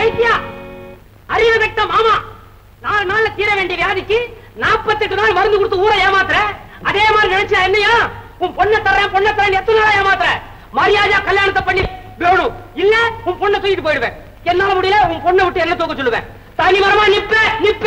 வைத்தியா, அறிவு கட்ட மாமா, 4 நாள்ல தீர வேண்டிய வியாதிக்கு 48 நாள் மருந்து கொடுத்து ஊரை ஏமாத்துற. அதே மாதிரி நினைச்சா என்னையா? உன் பொண்ணை தரேன் எத்தனை நாளா ஏமாத்துற? மரியாதையா கல்யாணத்தை பண்ணி வேணும், இல்ல உன் பொண்ணை தூக்கிட்டு போயிடுவேன். என்னால முடியல, உன் பொண்ணை விட்டு என்ன தூக்க சொல்லுவேன். தனி மரமா நிப்ப.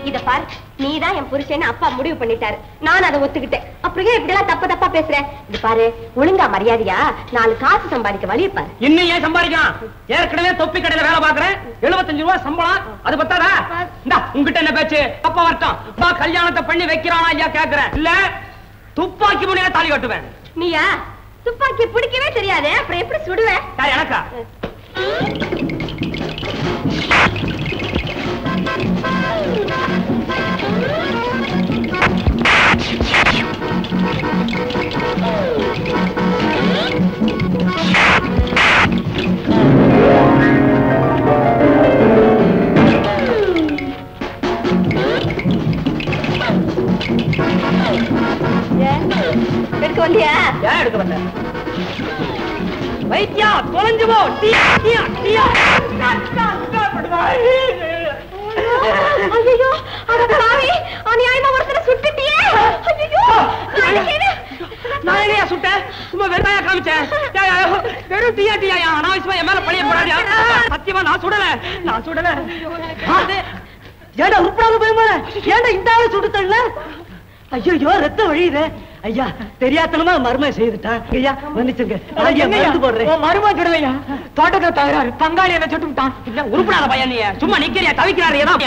இத பாரு, நீதான் என் புருஷன் அப்பா முடிவு பண்ணிட்டாரு. நான் அதை ஒத்துக்கிட்டேன். அப்புறம் இப்படி எல்லாம் தப்பா பேசுறேன். இது பாரு, ஒழுங்கா மரியாதையா 4 காசு சம்பாதிக்க வழி பாரு. இன்னும் ஏன் சம்பாதிக்கலாம்? ஏற்கனவே தொப்பி கடையில வேலை பாக்குறேன். 75 ரூபாய் சம்பளம். அது பத்தாதா? உங்ககிட்ட என்ன பேச்சு? அப்பா வரட்டும், கல்யாணத்தை பண்ணி வைக்கிறானா ஐயா கேக்குறேன். இல்ல துப்பாக்கி முனையில தாலி கட்டுவேன். நீயா? துப்பாக்கி பிடிக்கவே தெரியாது, அப்புறம் எப்படி சுடுவேன்? எனக்கா? எடுக்க வந்தியா? எடுக்க வந்த வைத்தியா, தொலைஞ்சு போ. ஐயோ, அடப்பாவி, அநியாயமா ஒருத்தரை சுட்டுட்டியே. ஐயோ, நான் என்னையா சுட்டேன்? சும்மா வெறுமையா காமிச்சேன். வெறும் டீயா அனாவசியமா என் மேல பழிய போடாதியா. சத்தியமா நான் சுடல. ஏடா உருப்படாத பயமா? ஏண்டா இந்த ஆளு சுட்டு தள்ள? ஐயோ, ரத்தம் வழியுது. ஐயா, தெரியாதனமா மர்மம் செய்துட்டான். ஐயா மன்னிச்சுங்க, போடுறேன். மரும சுடலையா? தோட்டத்தை தகராறு, பங்காளி என்ன சுட்டுட்டான். உருப்படாத பையன், நீ சும்மா நிக்கிறியா? தவிக்கிறாரு. ஏதோ